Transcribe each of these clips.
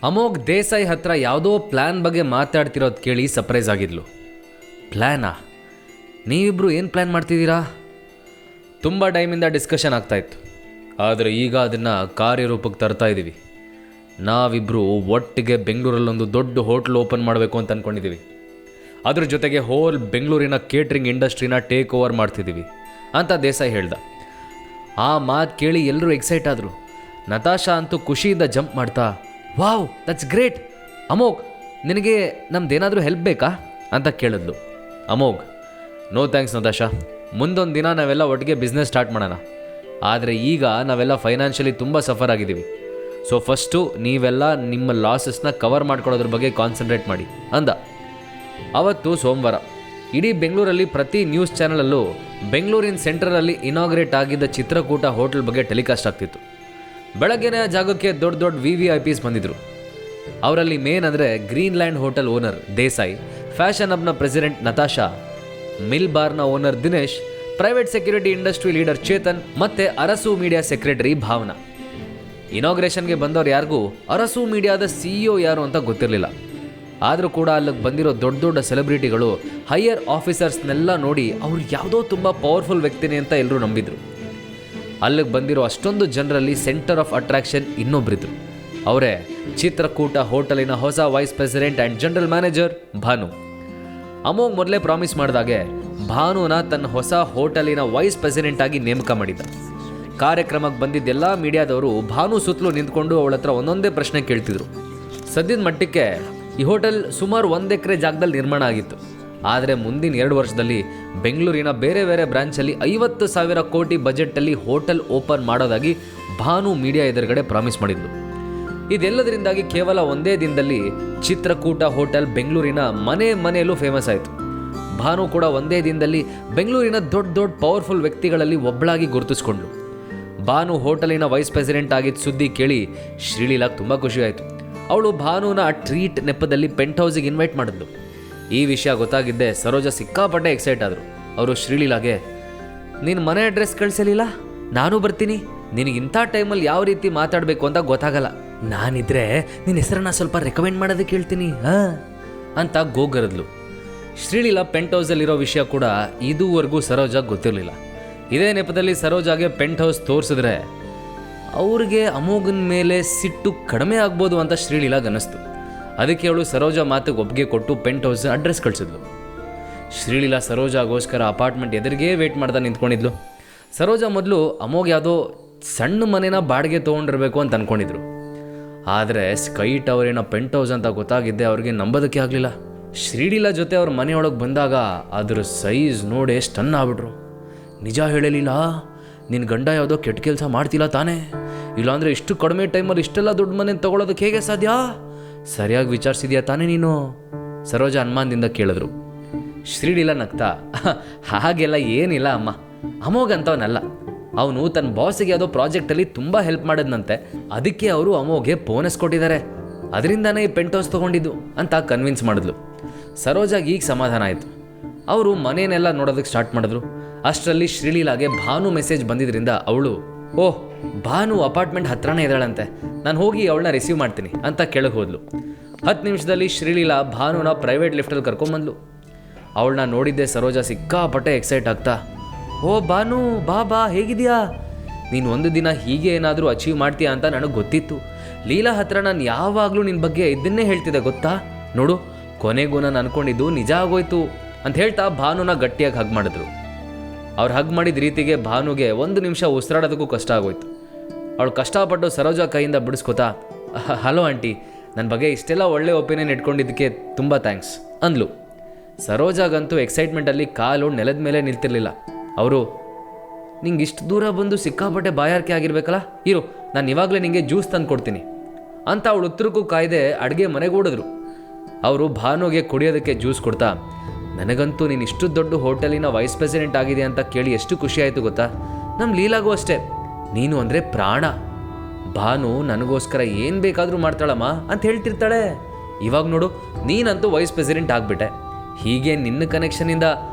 ಅಮೋಘ್ ದೇಸಾಯಿ ಹತ್ರ ಯಾವುದೋ ಪ್ಲ್ಯಾನ್ ಬಗ್ಗೆ ಮಾತಾಡ್ತಿರೋದು ಕೇಳಿ ಸರ್ಪ್ರೈಸ್ ಆಗಿದ್ಲು. ಪ್ಲ್ಯಾನಾ? ನೀವಿಬ್ಬರು ಏನು ಪ್ಲ್ಯಾನ್ ಮಾಡ್ತಿದ್ದೀರಾ? ತುಂಬ ಟೈಮಿಂದ ಡಿಸ್ಕಷನ್ ಆಗ್ತಾಯಿತ್ತು, ಆದರೆ ಈಗ ಅದನ್ನು ಕಾರ್ಯರೂಪಕ್ಕೆ ತರ್ತಾ ಇದ್ದೀವಿ. ನಾವಿಬ್ಬರು ಒಟ್ಟಿಗೆ ಬೆಂಗಳೂರಲ್ಲೊಂದು ದೊಡ್ಡ ಹೋಟ್ಲ್ ಓಪನ್ ಮಾಡಬೇಕು ಅಂತ ಅಂದ್ಕೊಂಡಿದ್ದೀವಿ. ಅದ್ರ ಜೊತೆಗೆ ಹೋಲ್ ಬೆಂಗಳೂರಿನ ಕೇಟ್ರಿಂಗ್ ಇಂಡಸ್ಟ್ರಿನ ಟೇಕ್ ಓವರ್ ಮಾಡ್ತಿದ್ದೀವಿ ಅಂತ ದೇಸಾಯಿ ಹೇಳ್ದ. ಆ ಮಾತು ಕೇಳಿ ಎಲ್ಲರೂ ಎಕ್ಸೈಟ್ ಆದರು. ನತಾಶಾ ಅಂತೂ ಖುಷಿಯಿಂದ ಜಂಪ್ ಮಾಡ್ತಾ, ವಾವ್, ದಟ್ಸ್ ಗ್ರೇಟ್ ಅಮೋಘ್, ನಿನಗೆ ನಮ್ದೇನಾದರೂ ಹೆಲ್ಪ್ ಬೇಕಾ ಅಂತ ಕೇಳಿದ್ಲು. ಅಮೋಘ್, ನೋ ಥ್ಯಾಂಕ್ಸ್ ನತಾಶಾ, ಮುಂದೊಂದು ದಿನ ನಾವೆಲ್ಲ ಒಟ್ಟಿಗೆ ಬಿಸ್ನೆಸ್ ಸ್ಟಾರ್ಟ್ ಮಾಡೋಣ. ಆದರೆ ಈಗ ನಾವೆಲ್ಲ ಫೈನಾನ್ಷಿಯಲಿ ತುಂಬ ಸಫರ್ ಆಗಿದ್ದೀವಿ. ಸೊ ಫಸ್ಟು ನೀವೆಲ್ಲ ನಿಮ್ಮ ಲಾಸಸ್ನ ಕವರ್ ಮಾಡ್ಕೊಳ್ಳೋದ್ರ ಬಗ್ಗೆ ಕಾನ್ಸಂಟ್ರೇಟ್ ಮಾಡಿ ಅಂದ. ಅವತ್ತು ಸೋಮವಾರ ಇಡೀ ಬೆಂಗಳೂರಲ್ಲಿ ಪ್ರತಿ ನ್ಯೂಸ್ ಚಾನಲಲ್ಲೂ ಬೆಂಗಳೂರಿನ ಸೆಂಟ್ರಲ್ಲಿ ಇನಾಗ್ರೇಟ್ ಆಗಿದ್ದ ಚಿತ್ರಕೂಟ ಹೋಟೆಲ್ ಬಗ್ಗೆ ಟೆಲಿಕಾಸ್ಟ್ ಆಗ್ತಿತ್ತು. ಬೆಳಗ್ಗೆನೇ ಆ ಜಾಗಕ್ಕೆ ದೊಡ್ಡ ದೊಡ್ಡ VVIPs ಬಂದಿದ್ದರು. ಅವರಲ್ಲಿ ಮೇನ್ ಅಂದರೆ Greenland hotel owner Desai, fashion ಹಬ್ನ ಪ್ರೆಸಿಡೆಂಟ್ ನತಾಶಾ, ಮಿಲ್ ಬಾರ್ನ owner Dinesh, private security industry leader Chetan ಮತ್ತು ಅರಸು ಮೀಡಿಯಾ ಸೆಕ್ರೆಟರಿ ಭಾವನಾ. ಇನಾಗ್ರೇಷನ್ಗೆ ಬಂದವ್ರು ಯಾರಿಗೂ ಅರಸು ಮೀಡಿಯಾದ CEO ಯಾರು ಅಂತ ಗೊತ್ತಿರಲಿಲ್ಲ. ಆದರೂ ಕೂಡ ಅಲ್ಲಿಗೆ ಬಂದಿರೋ ದೊಡ್ಡ ದೊಡ್ಡ ಸೆಲೆಬ್ರಿಟಿಗಳು, ಹೈಯರ್ ಆಫೀಸರ್ಸ್ನೆಲ್ಲ ನೋಡಿ ಅವ್ರು ಯಾವುದೋ ತುಂಬ ಪವರ್ಫುಲ್ ವ್ಯಕ್ತಿನೇ ಅಂತ ಎಲ್ಲರೂ ನಂಬಿದ್ರು. ಅಲ್ಲಿಗೆ ಬಂದಿರೋ ಅಷ್ಟೊಂದು ಜನರಲ್ಲಿ ಸೆಂಟರ್ ಆಫ್ ಅಟ್ರಾಕ್ಷನ್ ಇನ್ನೊಬ್ಬರಿದ್ರು. ಅವರೇ ಚಿತ್ರಕೂಟ ಹೋಟೆಲಿನ ಹೊಸ vice president and general manager ಭಾನು. ಅಮೋಘ್ ಮೊದಲೇ ಪ್ರಾಮಿಸ್ ಮಾಡಿದಾಗೆ ಭಾನುನ ತನ್ನ ಹೊಸ ಹೋಟೆಲಿನ ವೈಸ್ ಪ್ರೆಸಿಡೆಂಟ್ ಆಗಿ ನೇಮಕ ಮಾಡಿದ್ದ. ಕಾರ್ಯಕ್ರಮಕ್ಕೆ ಬಂದಿದ್ದೆಲ್ಲ ಮೀಡಿಯಾದವರು ಭಾನು ಸುತ್ತಲೂ ನಿಂತ್ಕೊಂಡು ಅವಳ ಹತ್ರ ಒಂದೊಂದೇ ಪ್ರಶ್ನೆ ಕೇಳ್ತಿದ್ರು. ಸದ್ಯದ ಮಟ್ಟಕ್ಕೆ ಈ ಹೋಟೆಲ್ ಸುಮಾರು 1 ಎಕರೆ ಜಾಗದಲ್ಲಿ ನಿರ್ಮಾಣ ಆಗಿತ್ತು. ಆದರೆ ಮುಂದಿನ 2 ವರ್ಷದಲ್ಲಿ ಬೆಂಗಳೂರಿನ ಬೇರೆ ಬೇರೆ ಬ್ರಾಂಚಲ್ಲಿ 50,000 ಕೋಟಿ ಬಜೆಟಲ್ಲಿ ಹೋಟೆಲ್ ಓಪನ್ ಮಾಡೋದಾಗಿ ಭಾನು ಮೀಡಿಯಾ ಎದುರುಗಡೆ ಪ್ರಾಮಿಸ್ ಮಾಡಿದ್ಲು. ಇದೆಲ್ಲದರಿಂದಾಗಿ ಕೇವಲ ಒಂದೇ ದಿನದಲ್ಲಿ ಚಿತ್ರಕೂಟ ಹೋಟೆಲ್ ಬೆಂಗಳೂರಿನ ಮನೆಯಲ್ಲೂ ಫೇಮಸ್ ಆಯಿತು. ಭಾನು ಕೂಡ ಒಂದೇ ದಿನದಲ್ಲಿ ಬೆಂಗಳೂರಿನ ದೊಡ್ಡ ದೊಡ್ಡ ಪವರ್ಫುಲ್ ವ್ಯಕ್ತಿಗಳಲ್ಲಿ ಒಬ್ಬಳಾಗಿ ಗುರುತಿಸ್ಕೊಂಡ್ಳು. ಭಾನು ಹೋಟೆಲಿನ ವೈಸ್ ಪ್ರೆಸಿಡೆಂಟ್ ಆಗಿದ್ದ ಸುದ್ದಿ ಕೇಳಿ ಶ್ರೀಲೀಲಾಗೆ ತುಂಬ ಖುಷಿ ಆಯಿತು. ಅವಳು ಭಾನುನ ಟ್ರೀಟ್ ನೆಪದಲ್ಲಿ ಪೆಂಟ್ ಹೌಸಿಗೆ ಇನ್ವೈಟ್ ಮಾಡಿದ್ಲು. ಈ ವಿಷಯ ಗೊತ್ತಾಗಿದ್ದೆ ಸರೋಜಾ ಸಿಕ್ಕಾಪಟ್ಟೆ ಎಕ್ಸೈಟ್ ಆದರು. ಅವರು ಶ್ರೀಲೀಲಾಗೆ, ನೀನು ಮನೆ ಅಡ್ರೆಸ್ ಕಳಿಸಲಿಲ್ಲ, ನಾನು ಬರ್ತೀನಿ, ನಿನಗಿಂಥ ಟೈಮಲ್ಲಿ ಯಾವ ರೀತಿ ಮಾತಾಡಬೇಕು ಅಂತ ಗೊತ್ತಾಗಲ್ಲ, ನಾನಿದ್ರೆ ನಿನ್ನ ಹೆಸರನ್ನ ಸ್ವಲ್ಪ ರೆಕಮೆಂಡ್ ಮಾಡೋದಕ್ಕೆ ಹೇಳ್ತೀನಿ ಅಂತ ಗೋಗರದ್ಲು. ಶ್ರೀಲೀಲಾ ಪೆಂಟ್ ಹೌಸಲ್ಲಿರೋ ವಿಷಯ ಕೂಡ ಇದುವರೆಗೂ ಸರೋಜಾಗೆ ಗೊತ್ತಿರಲಿಲ್ಲ. ಇದೇ ನೆಪದಲ್ಲಿ ಸರೋಜಾಗೆ ಪೆಂಟ್ ಹೌಸ್ ತೋರಿಸಿದ್ರೆ ಅವ್ರಿಗೆ ಅಮೋಘನ ಮೇಲೆ ಸಿಟ್ಟು ಕಡಿಮೆ ಆಗ್ಬೋದು ಅಂತ ಶ್ರೀಲೀಲಾಗೆ ಅನ್ನಿಸ್ತು. ಅದಕ್ಕೆ ಅವಳು ಸರೋಜಾ ಮಾತಿಗೆ ಒಪ್ಪಿಗೆ ಕೊಟ್ಟು ಪೆಂಟ್ ಹೌಸ್ ಅಡ್ರೆಸ್ ಕಳಿಸಿದ್ಲು. ಶ್ರೀಲೀಲಾ ಸರೋಜಾಗೋಸ್ಕರ ಅಪಾರ್ಟ್ಮೆಂಟ್ ಎದುರಿಗೆ ವೇಟ್ ಮಾಡ್ತಾ ನಿಂತ್ಕೊಂಡಿದ್ಲು. ಸರೋಜಾ ಮೊದಲು ಅಮೋಘ್ ಯಾವುದೋ ಸಣ್ಣ ಮನೇನ ಬಾಡಿಗೆ ತೊಗೊಂಡಿರ್ಬೇಕು ಅಂತ ಅಂದ್ಕೊಂಡಿದ್ರು. ಆದರೆ ಸ್ಕೈ ಟವರಿನ ಪೆಂಟ್ ಹೌಸ್ ಅಂತ ಗೊತ್ತಾಗಿದ್ದೆ ಅವ್ರಿಗೆ ನಂಬೋದಕ್ಕೆ ಆಗಲಿಲ್ಲ. ಶ್ರೀಲೀಲಾ ಜೊತೆ ಅವ್ರ ಮನೆಯೊಳಗೆ ಬಂದಾಗ ಅದ್ರ ಸೈಜ್ ನೋಡಿ ಸ್ಟನ್ ಆಗ್ಬಿಟ್ರು. ನಿಜ ಹೇಳಲಿಲ್ಲ, ನಿನ್ನ ಗಂಡ ಯಾವುದೋ ಕೆಟ್ಟ ಕೆಲಸ ಮಾಡ್ತಿಲ್ಲ ತಾನೇ? ಇಲ್ಲಾಂದರೆ ಇಷ್ಟು ಕಡಿಮೆ ಟೈಮಲ್ಲಿ ಇಷ್ಟೆಲ್ಲ ದೊಡ್ಡ ಮನೆ ತೊಗೊಳೋದಕ್ಕೆ ಹೇಗೆ ಸಾಧ್ಯ? ಸರಿಯಾಗಿ ವಿಚಾರಿಸಿದ್ಯಾ ತಾನೇ ನೀನು? ಸರೋಜಾ ಅನುಮಾನದಿಂದ ಕೇಳಿದ್ರು. ಶ್ರೀಲೀಲಾ ನಗ್ತಾ, ಹಾಗೆಲ್ಲ ಏನಿಲ್ಲ ಅಮ್ಮ, ಅಮೋಘ್ ಅಂತವನಲ್ಲ, ಅವನು ತನ್ನ ಬಾಸಿಗೆ ಯಾವುದೋ ಪ್ರಾಜೆಕ್ಟಲ್ಲಿ ತುಂಬ ಹೆಲ್ಪ್ ಮಾಡಿದ್ನಂತೆ, ಅದಕ್ಕೆ ಅವರು ಅಮೋಘ್ಗೆ ಬೋನಸ್ ಕೊಟ್ಟಿದ್ದಾರೆ, ಅದರಿಂದಾನೇ ಈ ಪೆಂಟ್ ಹೌಸ್ ತೊಗೊಂಡಿದ್ದು ಅಂತ ಕನ್ವಿನ್ಸ್ ಮಾಡಿದ್ಲು. ಸರೋಜಾಗೆ ಈಗ ಸಮಾಧಾನ ಆಯಿತು. ಅವರು ಮನೆಯನ್ನೆಲ್ಲ ನೋಡೋದಕ್ಕೆ ಸ್ಟಾರ್ಟ್ ಮಾಡಿದ್ರು. ಅಷ್ಟರಲ್ಲಿ ಶ್ರೀಲೀಲಾಗೆ ಭಾನು ಮೆಸೇಜ್ ಬಂದಿದ್ದರಿಂದ ಅವಳು, ಓಹ್, ಭಾನು ಅಪಾರ್ಟ್ಮೆಂಟ್ ಹತ್ರನೇ ಇದ್ದಾಳಂತೆ, ನಾನು ಹೋಗಿ ಅವಳನ್ನ ರಿಸೀವ್ ಮಾಡ್ತೀನಿ ಅಂತ ಕೆಳಗೆ ಹೋದ್ಲು. 10 ನಿಮಿಷದಲ್ಲಿ ಶ್ರೀಲೀಲಾ ಭಾನುನ ಪ್ರೈವೇಟ್ ಲಿಫ್ಟಲ್ಲಿ ಕರ್ಕೊಂಬಂದ್ಲು. ಅವಳನ್ನ ನೋಡಿದ್ದೆ ಸರೋಜಾ ಸಿಕ್ಕಾಪಟ್ಟೆ ಎಕ್ಸೈಟ್ ಆಗ್ತಾ, ಓ ಭಾನು, ಬಾ ಹೇಗಿದೆಯಾ? ನೀನು ಒಂದು ದಿನ ಹೀಗೆ ಏನಾದರೂ ಅಚೀವ್ ಮಾಡ್ತೀಯಾ ಅಂತ ನನಗೆ ಗೊತ್ತಿತ್ತು. ಲೀಲಾ ಹತ್ರ ನಾನು ಯಾವಾಗಲೂ ನಿನ್ನ ಬಗ್ಗೆ ಇದನ್ನೇ ಹೇಳ್ತಿದ್ದೆ ಗೊತ್ತಾ? ನೋಡು, ಕೊನೆಗೂ ನಾನು ಅಂದ್ಕೊಂಡಿದ್ದು ನಿಜ ಆಗೋಯ್ತು ಅಂತ ಹೇಳ್ತಾ ಭಾನುನ ಗಟ್ಟಿಯಾಗಿ ಹಗ್ ಮಾಡಿದ್ರು. ಅವ್ರು ಹಗ್ ಮಾಡಿದ ರೀತಿಗೆ ಭಾನುಗೆ 1 ನಿಮಿಷ ಉಸಿರಾಡೋದಕ್ಕೂ ಕಷ್ಟ ಆಗೋಯ್ತು. ಅವಳು ಕಷ್ಟಪಟ್ಟು ಸರೋಜಾ ಕೈಯಿಂದ ಬಿಡಿಸ್ಕೊತಾ, ಹಲೋ ಆಂಟಿ, ನನ್ನ ಬಗ್ಗೆ ಇಷ್ಟೆಲ್ಲ ಒಳ್ಳೆ ಒಪಿನಿಯನ್ ಇಟ್ಕೊಂಡಿದ್ದಕ್ಕೆ ತುಂಬ ಥ್ಯಾಂಕ್ಸ್ ಅಂದ್ಲು. ಸರೋಜಾಗಂತೂ ಎಕ್ಸೈಟ್ಮೆಂಟಲ್ಲಿ ಕಾಲು ನೆಲದ ಮೇಲೆ ನಿಲ್ತಿರ್ಲಿಲ್ಲ. ಅವರು, ನಿಂಗೆ ಇಷ್ಟು ದೂರ ಬಂದು ಸಿಕ್ಕಾಪಟ್ಟೆ ಬಾಯಾರಿಕೆ ಆಗಿರ್ಬೇಕಲ್ಲ, ಇರು, ನಾನು ಇವಾಗಲೇ ನಿಂಗೆ ಜ್ಯೂಸ್ ತಂದು ಕೊಡ್ತೀನಿ ಅಂತ ಅವಳು ಉತ್ತರಕ್ಕೂ ಕಾಯ್ದೆ ಅಡುಗೆ ಮನೆಗೆ ಓಡಿದ್ರು. ಅವರು ಭಾನುಗೆ ಕುಡಿಯೋದಕ್ಕೆ ಜ್ಯೂಸ್ ಕೊಡ್ತಾ, ನನಗಂತೂ ನೀನು ಇಷ್ಟು ದೊಡ್ಡ ಹೋಟೆಲಿನ ವೈಸ್ ಪ್ರೆಸಿಡೆಂಟ್ ಆಗಿದೆ ಅಂತ ಕೇಳಿ ಎಷ್ಟು ಖುಷಿ ಆಯಿತು ಗೊತ್ತಾ? ನಮ್ಮ ಲೀಲಾಗೂ ಅಷ್ಟೇ, ನೀನು ಅಂದರೆ ಪ್ರಾಣ. ಭಾನು ನನಗೋಸ್ಕರ ಏನು ಬೇಕಾದರೂ ಮಾಡ್ತಾಳಮ್ಮ ಅಂತ ಹೇಳ್ತಿರ್ತಾಳೆ. ಇವಾಗ ನೋಡು, ನೀನಂತೂ ವೈಸ್ ಪ್ರೆಸಿಡೆಂಟ್ ಆಗಿಬಿಟ್ಟೆ. ಹೀಗೆ ನಿನ್ನ ಕನೆಕ್ಷನಿಂದ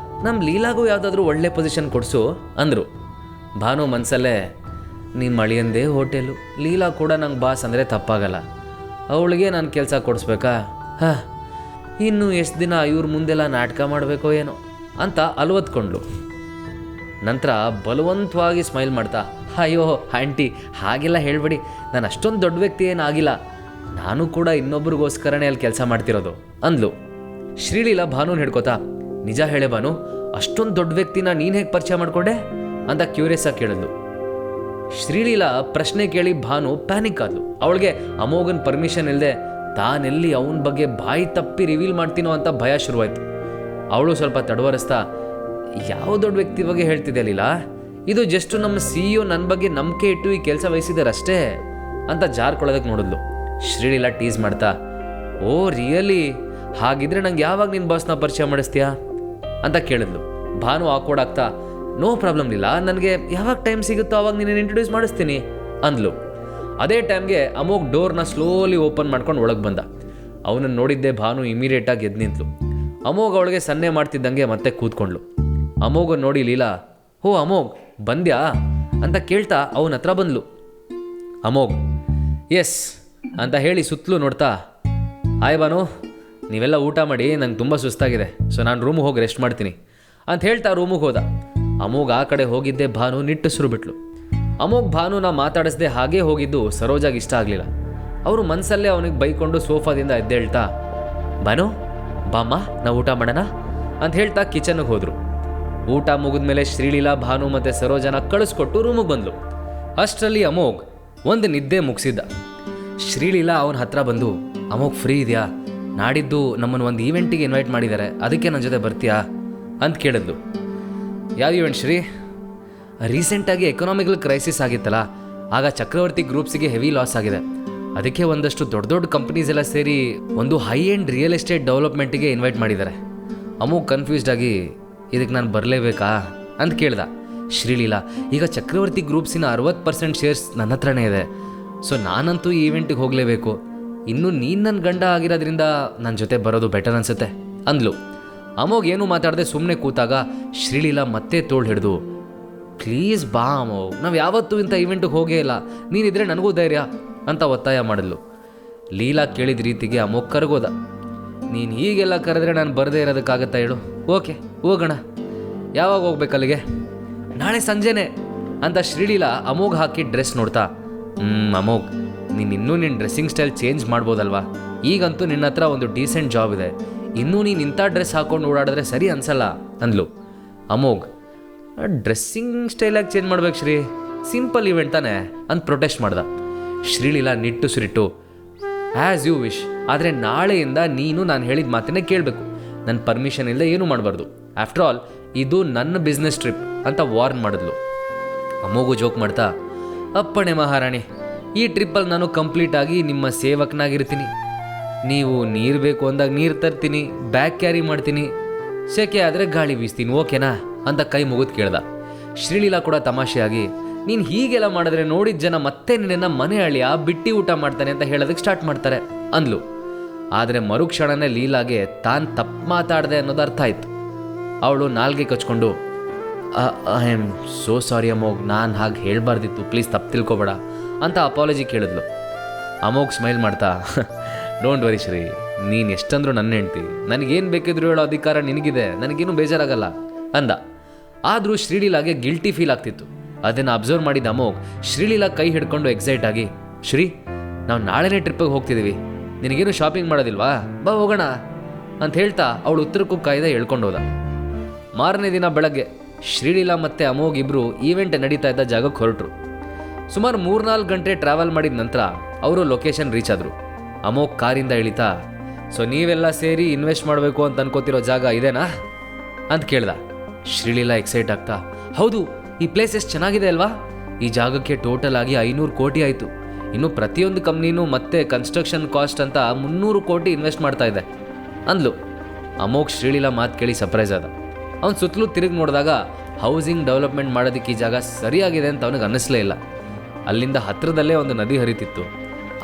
ನಮ್ಮ ಲೀಲಾಗೂ ಯಾವುದಾದ್ರೂ ಒಳ್ಳೆ ಪೊಸಿಷನ್ ಕೊಡಿಸು ಅಂದರು. ಭಾನು ಮನಸಲ್ಲೇ, ನೀನು ಮಳಿಯಂದೇ ಹೋಟೆಲು, ಲೀಲಾ ಕೂಡ ನಂಗೆ ಬಾಸ್ ಅಂದರೆ ತಪ್ಪಾಗಲ್ಲ, ಅವಳಿಗೆ ನಾನು ಕೆಲಸ ಕೊಡಿಸ್ಬೇಕಾ? ಹಾಂ, ಇನ್ನು ಎಷ್ಟು ದಿನ ಇವ್ರ ಮುಂದೆಲ್ಲ ನಾಟಕ ಮಾಡಬೇಕೋ ಏನೋ ಅಂತ ಅಲವತ್ಕೊಂಡ್ಳು. ನಂತರ ಬಲವಂತವಾಗಿ ಸ್ಮೈಲ್ ಮಾಡ್ತಾ, ಅಯ್ಯೋ ಆಂಟಿ, ಹಾಗೆಲ್ಲ ಹೇಳಬೇಡಿ, ನಾನು ಅಷ್ಟೊಂದು ದೊಡ್ಡ ವ್ಯಕ್ತಿ ಏನಾಗಿಲ್ಲ, ನಾನು ಕೂಡ ಇನ್ನೊಬ್ರಿಗೋಸ್ಕರನೇ ಅಲ್ಲಿ ಕೆಲಸ ಮಾಡ್ತಿರೋದು ಅಂದ್ಲು. ಶ್ರೀಲೀಲಾ ಭಾನುನ ಹಿಡ್ಕೋತಾ, ನಿಜ ಹೇಳೆ ಭಾನು, ಅಷ್ಟೊಂದು ದೊಡ್ಡ ವ್ಯಕ್ತಿನ ನೀನು ಹೇಗೆ ಪರಿಚಯ ಮಾಡಿಕೊಂಡೆ ಅಂತ ಕ್ಯೂರಿಯಸ್ ಆಗಿ ಕೇಳಿದ್ಲು. ಶ್ರೀಲೀಲಾ ಪ್ರಶ್ನೆ ಕೇಳಿ ಭಾನು ಪ್ಯಾನಿಕ್ ಆದ್ಲು. ಅವಳಿಗೆ ಅಮೋಘನ್ ಪರ್ಮಿಷನ್ ಇಲ್ಲದೆ ತಾನೆಲ್ಲಿ ಅವನ ಬಗ್ಗೆ ಬಾಯಿ ತಪ್ಪಿ ರಿವೀಲ್ ಮಾಡ್ತೀನೋ ಅಂತ ಭಯ ಶುರುವಾಯಿತು. ಅವಳು ಸ್ವಲ್ಪ ತಡವರಿಸ್ತಾ, ಯಾವ ದೊಡ್ಡ ವ್ಯಕ್ತಿ ಬಗ್ಗೆ ಹೇಳ್ತಿದ್ದೆ ಲೀಲಾ, ಇದು ಜಸ್ಟ್ ನಮ್ಮ CEO ನನ್ನ ಬಗ್ಗೆ ನಂಬಿಕೆ ಇಟ್ಟು ಈ ಕೆಲಸ ವಹಿಸಿದಾರಷ್ಟೇ ಅಂತ ಜಾರ್ಕೊಳ್ಳೋದಕ್ಕೆ ನೋಡಿದ್ಲು. ಶ್ರೀಲೀಲಾ ಟೀಸ್ ಮಾಡ್ತಾ, ಓ ರಿಯಲಿ, ಹಾಗಿದ್ರೆ ನಂಗೆ ಯಾವಾಗ ನಿನ್ನ ಬಾಸ್ನ ಪರಿಚಯ ಮಾಡಿಸ್ತೀಯಾ ಅಂತ ಕೇಳಿದ್ಲು. ಭಾನು ಆಕ್ವರ್ಡ್ ಆಗ್ತಾ, ನೋ ಪ್ರಾಬ್ಲಮ್ ಇಲ್ಲ, ನನಗೆ ಯಾವಾಗ ಟೈಮ್ ಸಿಗುತ್ತೋ ಅವಾಗ ನೀನು ಇಂಟ್ರೊಡ್ಯೂಸ್ ಮಾಡಿಸ್ತೀನಿ ಅಂದ್ಲು. ಅದೇ ಟೈಮ್ಗೆ ಅಮೋಘ್ ಡೋರ್ನ ಸ್ಲೋಲಿ ಓಪನ್ ಮಾಡ್ಕೊಂಡು ಒಳಗೆ ಬಂದ. ಅವನನ್ನು ನೋಡಿದ್ದೆ ಭಾನು ಇಮಿಡಿಯೇಟಾಗಿ ಎದ್ದು ನಿಂತಲು. ಅಮೋಘ್ ಅವಳಿಗೆ ಸನ್ನೆ ಮಾಡ್ತಿದ್ದಂಗೆ ಮತ್ತೆ ಕೂತ್ಕೊಂಡ್ಳು. ಅಮೋಘನ್ ನೋಡಿ ಲೀಲಾ, ಓ ಅಮೋಘ್ ಬಂದ್ಯಾ ಅಂತ ಕೇಳ್ತಾ ಅವನ ಹತ್ರ ಬಂದ್ಲು. ಅಮೋಘ್ ಎಸ್ ಅಂತ ಹೇಳಿ ಸುತ್ತಲೂ ನೋಡ್ತಾ, ಹಾಯ್ ಭಾನು, ನೀವೆಲ್ಲ ಊಟ ಮಾಡಿ, ನಂಗೆ ತುಂಬ ಸುಸ್ತಾಗಿದೆ, ಸೊ ನಾನು ರೂಮಿಗೆ ಹೋಗಿ ರೆಸ್ಟ್ ಮಾಡ್ತೀನಿ ಅಂತ ಹೇಳ್ತಾ ರೂಮಿಗೆ ಹೋದ. ಅಮೋಘ್ ಆ ಕಡೆ ಹೋಗಿದ್ದೆ ಭಾನು ನಿಟ್ಟುಸಿರು ಬಿಟ್ಲು. ಅಮೋಘ್ ಭಾನುನ ಮಾತಾಡಿಸ್ದೆ ಹಾಗೇ ಹೋಗಿದ್ದು ಸರೋಜಾಗಿ ಇಷ್ಟ ಆಗಲಿಲ್ಲ. ಅವರು ಮನಸ್ಸಲ್ಲೇ ಅವನಿಗೆ ಬೈಕೊಂಡು ಸೋಫಾದಿಂದ ಎದ್ದೇಳ್ತಾ, ಭಾನು ಬಾಮ್ಮ ನಾವು ಊಟ ಮಾಡೋಣ ಅಂತ ಹೇಳ್ತಾ ಕಿಚನ್ಗೆ ಹೋದರು. ಊಟ ಮುಗಿದ್ಮೇಲೆ ಶ್ರೀಲೀಲಾ ಭಾನು ಮತ್ತು ಸರೋಜನ ಕಳಿಸ್ಕೊಟ್ಟು ರೂಮಿಗೆ ಬಂದ್ಲು. ಅಷ್ಟರಲ್ಲಿ ಅಮೋಘ್ ಒಂದು ನಿದ್ದೆ ಮುಗಿಸಿದ್ದ. ಶ್ರೀಲೀಲಾ ಅವನ ಹತ್ರ ಬಂದು, ಅಮೋಘ್ ಫ್ರೀ ಇದೆಯಾ, ನಾಡಿದ್ದು ನಮ್ಮನ್ನು ಒಂದು ಈವೆಂಟಿಗೆ ಇನ್ವೈಟ್ ಮಾಡಿದ್ದಾರೆ, ಅದಕ್ಕೆ ನನ್ನ ಜೊತೆ ಬರ್ತೀಯಾ ಅಂತ ಕೇಳಿದ್ಲು. ಯಾವ ಈವೆಂಟ್ ಶ್ರೀ? ರೀಸೆಂಟಾಗಿ ಎಕನಾಮಿಕಲ್ ಕ್ರೈಸಿಸ್ ಆಗಿತ್ತಲ್ಲ, ಆಗ ಚಕ್ರವರ್ತಿ ಗ್ರೂಪ್ಸಿಗೆ ಹೆವಿ ಲಾಸ್ ಆಗಿದೆ, ಅದಕ್ಕೆ ಒಂದಷ್ಟು ದೊಡ್ಡ ದೊಡ್ಡ ಕಂಪ್ನೀಸ್ ಎಲ್ಲ ಸೇರಿ ಒಂದು ಹೈ ಎಂಡ್ ರಿಯಲ್ ಎಸ್ಟೇಟ್ ಡೆವಲಪ್ಮೆಂಟಿಗೆ ಇನ್ವೈಟ್ ಮಾಡಿದ್ದಾರೆ. ಅಮೋಘ್ ಕನ್ಫ್ಯೂಸ್ಡ್ ಆಗಿ, ಇದಕ್ಕೆ ನಾನು ಬರಲೇಬೇಕಾ ಅಂತ ಕೇಳ್ದ. ಶ್ರೀಲೀಲಾ, ಈಗ ಚಕ್ರವರ್ತಿ ಗ್ರೂಪ್ಸಿನ 60% ಶೇರ್ಸ್ ನನ್ನ ಹತ್ರನೇ ಇದೆ, ಸೊ ನಾನಂತೂ ಈ ಈವೆಂಟಿಗೆ ಹೋಗಲೇಬೇಕು, ಇನ್ನೂ ನೀನು ನನ್ನ ಗಂಡ ಆಗಿರೋದ್ರಿಂದ ನನ್ನ ಜೊತೆ ಬರೋದು ಬೆಟರ್ ಅನಿಸುತ್ತೆ ಅಂದ್ಲು. ಅಮೋಘ್ ಏನೂ ಮಾತಾಡದೆ ಸುಮ್ಮನೆ ಕೂತಾಗ ಶ್ರೀಲೀಲಾ ಮತ್ತೆ ತೋಳು ಹಿಡಿದು, ಪ್ಲೀಸ್ ಬಾ ಅಮೋಘ್, ನಾವು ಯಾವತ್ತೂ ಇಂಥ ಈವೆಂಟಿಗೆ ಹೋಗೇ ಇಲ್ಲ, ನೀನಿದ್ರೆ ನನಗೂ ಧೈರ್ಯ ಅಂತ ಒತ್ತಾಯ ಮಾಡಿದ್ಲು. ಲೀಲಾ ಕೇಳಿದ ರೀತಿಗೆ ಅಮೋಘ್ ಕರಗೋದ. ನೀನು ಹೀಗೆಲ್ಲ ಕರೆದ್ರೆ ನಾನು ಬರದೇ ಇರೋದಕ್ಕಾಗತ್ತಾ ಹೇಳು? ಓಕೆ ಹೋಗೋಣ, ಯಾವಾಗ ಹೋಗ್ಬೇಕಲ್ಲಿಗೆ? ನಾಳೆ ಸಂಜೆನೆ ಅಂತ ಶ್ರೀಲೀಲಾ ಅಮೋಘ್ ಹಾಕಿ ಡ್ರೆಸ್ ನೋಡ್ತಾ, ಅಮೋಘ್ ನೀನು ಇನ್ನೂ ನಿನ್ನ ಡ್ರೆಸ್ಸಿಂಗ್ ಸ್ಟೈಲ್ ಚೇಂಜ್ ಮಾಡ್ಬೋದಲ್ವಾ, ಈಗಂತೂ ನಿನ್ನ ಹತ್ರ ಒಂದು ಡೀಸೆಂಟ್ ಜಾಬ್ ಇದೆ, ಇನ್ನೂ ನೀನು ಇಂಥ ಡ್ರೆಸ್ ಹಾಕ್ಕೊಂಡು ಓಡಾಡಿದ್ರೆ ಸರಿ ಅನ್ಸಲ್ಲ ಅಂದ್ಲು. ಅಮೋಘ್, ಡ್ರೆಸ್ಸಿಂಗ್ ಸ್ಟೈಲಾಗಿ ಚೇಂಜ್ ಮಾಡ್ಬೇಕು ಶ್ರೀ, ಸಿಂಪಲ್ ಈವೆಂಟ್ ತಾನೆ ಅಂತ ಪ್ರೊಟೆಸ್ಟ್ ಮಾಡ್ದ. ಶ್ರೀಲೀಲಾ ನಿಟ್ಟುಸಿರಿಟ್ಟು, ಆ್ಯಸ್ ಯು ವಿಶ್, ಆದರೆ ನಾಳೆಯಿಂದ ನೀನು ನಾನು ಹೇಳಿದ ಮಾತನ್ನೇ ಕೇಳಬೇಕು, ನನ್ನ ಪರ್ಮಿಷನ್ ಇಲ್ಲದೆ ಏನೂ ಮಾಡಬಾರ್ದು, ಆಫ್ಟರ್ ಆಲ್ ಇದು ನನ್ನ ಬಿಸ್ನೆಸ್ ಟ್ರಿಪ್ ಅಂತ ವಾರ್ನ್ ಮಾಡಿದ್ಲು. ಅಮೋಘು ಜೋಕ್ ಮಾಡ್ತಾ, ಅಪ್ಪಣೆ ಮಹಾರಾಣಿ, ಈ ಟ್ರಿಪ್ಪಲ್ಲಿ ನಾನು ಕಂಪ್ಲೀಟಾಗಿ ನಿಮ್ಮ ಸೇವಕನಾಗಿರ್ತೀನಿ, ನೀವು ನೀರು ಬೇಕು ಅಂದಾಗ ನೀರು ತರ್ತೀನಿ, ಬ್ಯಾಗ್ ಕ್ಯಾರಿ ಮಾಡ್ತೀನಿ, ಸೆಕೆ ಆದರೆ ಗಾಳಿ ಬೀಸ್ತೀನಿ, ಓಕೆನಾ ಅಂತ ಕೈ ಮುಗಿದು ಕೇಳ್ದ. ಶ್ರೀಲೀಲಾ ಕೂಡ ತಮಾಷೆಯಾಗಿ, ನೀನು ಹೀಗೆಲ್ಲ ಮಾಡಿದ್ರೆ ನೋಡಿದ ಜನ ಮತ್ತೆ ನಿನ್ನ ಮನೆ ಅಳಿಯ ಬಿಟ್ಟಿ ಊಟ ಮಾಡ್ತಾನೆ ಅಂತ ಹೇಳೋದಕ್ಕೆ ಸ್ಟಾರ್ಟ್ ಮಾಡ್ತಾರೆ ಅಂದ್ಲು. ಆದರೆ ಮರುಕ್ಷಣನೇ ಲೀಲಾಗೆ ತಾನು ತಪ್ಪು ಮಾತಾಡಿದೆ ಅನ್ನೋದು ಅರ್ಥ ಆಯಿತು. ಅವಳು ನಾಲ್ಗೆ ಕಚ್ಕೊಂಡು, I am so sorry Amogh, ನಾನು ಹಾಗೆ ಹೇಳಬಾರ್ದಿತ್ತು, ಪ್ಲೀಸ್ ತಪ್ಪು ತಿಳ್ಕೊಬೇಡ ಅಂತ ಅಪಾಲಜಿ ಕೇಳಿದ್ಲು. ಅಮೋಘ್ ಸ್ಮೈಲ್ ಮಾಡ್ತಾ, ಡೋಂಟ್ ವರಿ ಶ್ರೀ, ನೀನು ಎಷ್ಟಂದ್ರೂ ನನ್ನ ಹೆಂಡ್ತಿ, ನನಗೇನು ಬೇಕಿದ್ರು ಹೇಳೋ ಅಧಿಕಾರ ನಿನಗಿದೆ, ನನಗೇನು ಬೇಜಾರಾಗಲ್ಲ ಅಂದ. ಆದರೂ ಶ್ರೀಲೀಲಾಗೆ ಗಿಲ್ಟಿ ಫೀಲ್ ಆಗ್ತಿತ್ತು. ಅದನ್ನು ಅಬ್ಸರ್ವ್ ಮಾಡಿದ ಅಮೋಘ್ ಶ್ರೀಲೀಲಾ ಕೈ ಹಿಡ್ಕೊಂಡು ಎಕ್ಸೈಟ್ ಆಗಿ, ಶ್ರೀ ನಾವು ನಾಳೆನೇ ಟ್ರಿಪ್ಪಿಗೆ ಹೋಗ್ತಿದ್ದೀವಿ, ನಿನಗೇನು ಶಾಪಿಂಗ್ ಮಾಡೋದಿಲ್ವಾ, ಬಾ ಹೋಗೋಣ ಅಂತ ಹೇಳ್ತಾ ಅವಳು ಉತ್ತರಕ್ಕೂ ಕಾಯ್ದೆ ಹೇಳ್ಕೊಂಡು ಹೋದ. ಮಾರನೇ ದಿನ ಬೆಳಗ್ಗೆ ಶ್ರೀಲೀಲಾ ಮತ್ತು ಅಮೋಘ್ ಇಬ್ಬರು ಈವೆಂಟ್ ನಡೀತಾ ಇದ್ದ ಜಾಗಕ್ಕೆ ಹೊರಟರು. ಸುಮಾರು 3-4 ಗಂಟೆ ಟ್ರಾವೆಲ್ ಮಾಡಿದ ನಂತರ ಅವರು ಲೊಕೇಶನ್ ರೀಚ್ ಆದರು. ಅಮೋಘ್ ಕಾರಿಂದ ಇಳಿತಾ, ಸೊ ನೀವೆಲ್ಲ ಸೇರಿ ಇನ್ವೆಸ್ಟ್ ಮಾಡಬೇಕು ಅಂತ ಅನ್ಕೋತಿರೋ ಜಾಗ ಇದೇನಾ ಅಂತ ಕೇಳ್ದ. ಶ್ರೀಲೀಲಾ ಎಕ್ಸೈಟ್ ಆಗ್ತಾ, ಹೌದು, ಈ ಪ್ಲೇಸ್ ಎಷ್ಟು ಚೆನ್ನಾಗಿದೆ ಅಲ್ವಾ, ಈ ಜಾಗಕ್ಕೆ ಟೋಟಲ್ ಆಗಿ 500 ಕೋಟಿ ಆಯಿತು, ಇನ್ನು ಪ್ರತಿಯೊಂದು ಕಂಪ್ನಿನೂ ಮತ್ತೆ ಕನ್ಸ್ಟ್ರಕ್ಷನ್ ಕಾಸ್ಟ್ ಅಂತ 300 ಕೋಟಿ ಇನ್ವೆಸ್ಟ್ ಮಾಡ್ತಾ ಇದೆ ಅಂದ್ಲು. ಅಮೋಘ್ ಶ್ರೀಲೀಲಾ ಮಾತು ಕೇಳಿ ಸರ್ಪ್ರೈಸ್ ಆದ. ಅವ್ನು ಸುತ್ತಲೂ ತಿರುಗಿ ನೋಡಿದಾಗ ಹೌಸಿಂಗ್ ಡೆವಲಪ್ಮೆಂಟ್ ಮಾಡೋದಕ್ಕೆ ಈ ಜಾಗ ಸರಿಯಾಗಿದೆ ಅಂತ ಅವನಿಗೆ ಅನ್ನಿಸ್ಲೇ ಇಲ್ಲ. ಅಲ್ಲಿಂದ ಹತ್ತಿರದಲ್ಲೇ ಒಂದು ನದಿ ಹರಿತಿತ್ತು,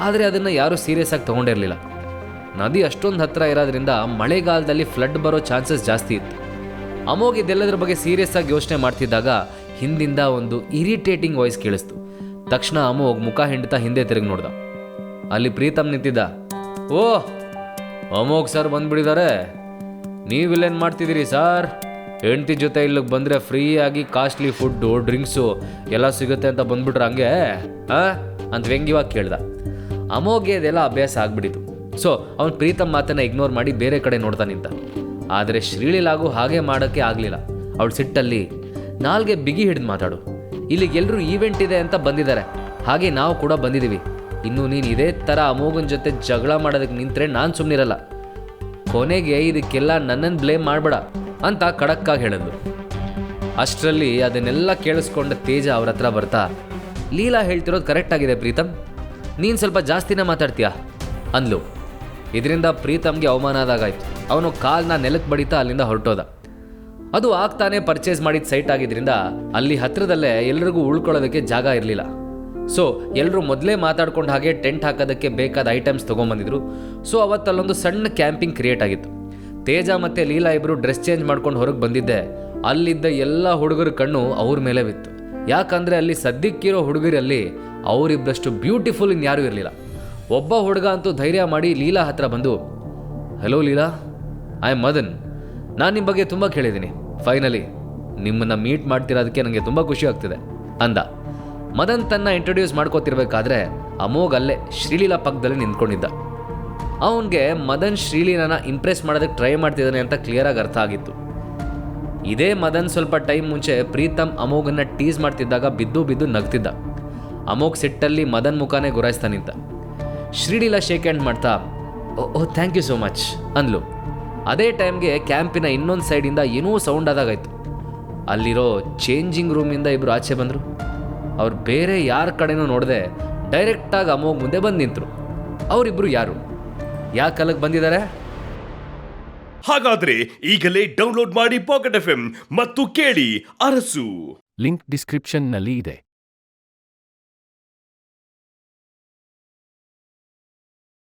ಆದರೆ ಅದನ್ನು ಯಾರೂ ಸೀರಿಯಸ್ ಆಗಿ ತೊಗೊಂಡಿರಲಿಲ್ಲ. ನದಿ ಅಷ್ಟೊಂದು ಹತ್ತಿರ ಇರೋದ್ರಿಂದ ಮಳೆಗಾಲದಲ್ಲಿ ಫ್ಲಡ್ ಬರೋ ಚಾನ್ಸಸ್ ಜಾಸ್ತಿ ಇತ್ತು. ಅಮೋಘ್ ಇದೆಲ್ಲದ್ರ ಬಗ್ಗೆ ಸೀರಿಯಸ್ ಆಗಿ ಯೋಚನೆ ಮಾಡ್ತಿದ್ದಾಗ ಹಿಂದಿಂದ ಒಂದು ಇರಿಟೇಟಿಂಗ್ ವಾಯ್ಸ್ ಕೇಳಿಸ್ತು. ತಕ್ಷಣ ಅಮೋಘ್ ಮುಖ ಹಿಂಡ್ತಾ ಹಿಂದೆ ತಿರುಗಿ ನೋಡ್ದ. ಅಲ್ಲಿ ಪ್ರೀತಮ್ ನಿಂತಿದ್ದ. ಓ, ಅಮೋಘ್ ಸರ್ ಬಂದ್ಬಿಟ್ಟಿದ್ದಾರೆ. ನೀವಿಲ್ಲೇನು ಮಾಡ್ತಿದ್ದೀರಿ ಸರ್? ಹೆಂಡ್ತಿ ಜೊತೆ ಇಲ್ಲಿಗೆ ಬಂದರೆ ಫ್ರೀಯಾಗಿ ಕಾಸ್ಟ್ಲಿ ಫುಡ್ಡು ಡ್ರಿಂಕ್ಸು ಎಲ್ಲ ಸಿಗುತ್ತೆ ಅಂತ ಬಂದ್ಬಿಟ್ರೆ ಹಂಗೆ ಅಂತ ವ್ಯಂಗ್ಯವಾಗಿ ಕೇಳ್ದ. ಅಮೋಘ್ಗೆ ಇದೆಲ್ಲ ಅಭ್ಯಾಸ ಆಗ್ಬಿಟ್ಟಿತ್ತು. ಸೊ ಅವನು ಪ್ರೀತಮ್ ಮಾತನ್ನು ಇಗ್ನೋರ್ ಮಾಡಿ ಬೇರೆ ಕಡೆ ನೋಡ್ತಾ ನಿಂತ. ಆದರೆ ಶ್ರೀಲೀಲಾಗೂ ಹಾಗೆ ಮಾಡೋಕ್ಕೆ ಆಗಲಿಲ್ಲ. ಅವಳು ಸಿಟ್ಟಲ್ಲಿ, ನಾಲ್ಗೆ ಬಿಗಿ ಹಿಡಿದು ಮಾತಾಡು, ಇಲ್ಲಿಗೆ ಎಲ್ಲರೂ ಈವೆಂಟ್ ಇದೆ ಅಂತ ಬಂದಿದ್ದಾರೆ, ಹಾಗೆ ನಾವು ಕೂಡ ಬಂದಿದ್ದೀವಿ. ಇನ್ನು ನೀನು ಇದೇ ಥರ ಅಮೋಘನ ಜೊತೆ ಜಗಳ ಮಾಡೋದಕ್ಕೆ ನಿಂತರೆ ನಾನು ಸುಮ್ಮನಿರಲ್ಲ. ಕೊನೆಗೆ ಇದಕ್ಕೆಲ್ಲ ನನ್ನನ್ನು ಬ್ಲೇಮ್ ಮಾಡಬೇಡ ಅಂತ ಖಡಕ್ಕಾಗಿ ಹೇಳಿದ್ಲು. ಅಷ್ಟರಲ್ಲಿ ಅದನ್ನೆಲ್ಲ ಕೇಳಿಸ್ಕೊಂಡ ತೇಜ ಅವ್ರ ಹತ್ರ ಬರ್ತಾ, ಲೀಲಾ ಹೇಳ್ತಿರೋದು ಕರೆಕ್ಟ್ ಆಗಿದೆ ಪ್ರೀತಮ್, ನೀನು ಸ್ವಲ್ಪ ಜಾಸ್ತಿನೇ ಮಾತಾಡ್ತೀಯಾ ಅಂದ್ಲು. ಇದರಿಂದ ಪ್ರೀತಮ್ಗೆ ಅವಮಾನ ಆದಾಗಾಯ್ತು. ಅವನು ಕಾಲ್ನ ನೆಲಕ್ಕೆ ಬಡಿತಾ ಅಲ್ಲಿಂದ ಹೊರಟೋದ. ಅದು ಆಗ್ತಾನೆ ಪರ್ಚೇಸ್ ಮಾಡಿದ ಸೈಟ್ ಆಗಿದ್ದರಿಂದ ಅಲ್ಲಿ ಹತ್ತಿರದಲ್ಲೇ ಎಲ್ರಿಗೂ ಉಳ್ಕೊಳ್ಳೋದಕ್ಕೆ ಜಾಗ ಇರಲಿಲ್ಲ. ಸೊ ಎಲ್ಲರೂ ಮೊದಲೇ ಮಾತಾಡ್ಕೊಂಡು ಹಾಗೆ ಟೆಂಟ್ ಹಾಕೋದಕ್ಕೆ ಬೇಕಾದ ಐಟಮ್ಸ್ ತೊಗೊಂಬಂದಿದ್ರು. ಸೊ ಅವತ್ತಲ್ಲೊಂದು ಸಣ್ಣ ಕ್ಯಾಂಪಿಂಗ್ ಕ್ರಿಯೇಟ್ ಆಗಿತ್ತು. ತೇಜ ಮತ್ತು ಲೀಲಾ ಇಬ್ಬರು ಡ್ರೆಸ್ ಚೇಂಜ್ ಮಾಡ್ಕೊಂಡು ಹೊರಗೆ ಬಂದಿದ್ದೆ ಅಲ್ಲಿದ್ದ ಎಲ್ಲ ಹುಡುಗರ ಕಣ್ಣು ಅವ್ರ ಮೇಲೆ ಬಿತ್ತು. ಯಾಕಂದರೆ ಅಲ್ಲಿ ಸದ್ಯಕ್ಕಿರೋ ಹುಡುಗರಲ್ಲಿ ಅವರಿಬ್ಬರಷ್ಟು ಬ್ಯೂಟಿಫುಲ್ ಇನ್ಯಾರೂ ಇರಲಿಲ್ಲ. ಒಬ್ಬ ಹುಡುಗ ಅಂತೂ ಧೈರ್ಯ ಮಾಡಿ ಲೀಲಾ ಹತ್ರ ಬಂದು, hello Leela, I am Madan, ನಾನು ನಿಮ್ಮ ಬಗ್ಗೆ ತುಂಬ ಕೇಳಿದ್ದೀನಿ. ಫೈನಲಿ ನಿಮ್ಮನ್ನು ಮೀಟ್ ಮಾಡ್ತಿರೋದಕ್ಕೆ ನನಗೆ ತುಂಬ ಖುಷಿ ಆಗ್ತಿದೆ ಅಂದ. ಮದನ್ ತನ್ನ ಇಂಟ್ರೊಡ್ಯೂಸ್ ಮಾಡ್ಕೋತಿರ್ಬೇಕಾದ್ರೆ ಅಮೋಘ್ ಅಲ್ಲೇ ಶ್ರೀಲೀಲಾ ಪಕ್ಕದಲ್ಲಿ ನಿಂತ್ಕೊಂಡಿದ್ದ. ಅವನಿಗೆ ಮದನ್ ಶ್ರೀಲೀಲಾನ ಇಂಪ್ರೆಸ್ ಮಾಡೋದಕ್ಕೆ ಟ್ರೈ ಮಾಡ್ತಿದ್ದಾನೆ ಅಂತ ಕ್ಲಿಯರಾಗಿ ಅರ್ಥ ಆಗಿತ್ತು. ಇದೇ ಮದನ್ ಸ್ವಲ್ಪ ಟೈಮ್ ಮುಂಚೆ ಪ್ರೀತಮ್ ಅಮೋಘನ್ನ ಟೀಸ್ ಮಾಡ್ತಿದ್ದಾಗ ಬಿದ್ದು ಬಿದ್ದು ನಗ್ತಿದ್ದ. ಅಮೋಘ್ ಸಿಟ್ಟಲ್ಲಿ ಮದನ್ ಮುಖಾನೇ ಗುರಾಯಿಸ್ತಾ ನಿಂತ. ಶ್ರೀಲೀಲಾ ಶೇಕ್ ಹ್ಯಾಂಡ್ ಮಾಡ್ತಾ, ಓ ಥ್ಯಾಂಕ್ ಯು ಸೋ ಮಚ್ ಅಂದ್ಲು. ಅದೇ ಟೈಮ್ಗೆ ಕ್ಯಾಂಪಿನ ಇನ್ನೊಂದು ಸೈಡಿಂದ ಏನೋ ಸೌಂಡ್ ಆದಾಗಾಯ್ತು. ಅಲ್ಲಿರೋ ಚೇಂಜಿಂಗ್ ರೂಮಿಂದ ಇಬ್ಬರು ಆಚೆ ಬಂದರು. ಅವ್ರು ಬೇರೆ ಯಾರ ಕಡೆನೂ ನೋಡದೆ ಡೈರೆಕ್ಟಾಗಿ ಅಮೋಘ್ ಮುಂದೆ ಬಂದು ನಿಂತರು. ಅವರಿಬ್ಬರು ಯಾರು, ಯಾಕೆ ಅಲ್ಲಿಗೆ ಬಂದಿದ್ದಾರೆ? ಹಾಗಾದ್ರೆ ಈಗಲೇ ಡೌನ್ಲೋಡ್ ಮಾಡಿ ಪಾಕೆಟ್ FM ಮತ್ತು ಕೇಳಿ ಅರಸು. ಲಿಂಕ್ ಡಿಸ್ಕ್ರಿಪ್ಷನ್ನಲ್ಲಿ ಇದೆ.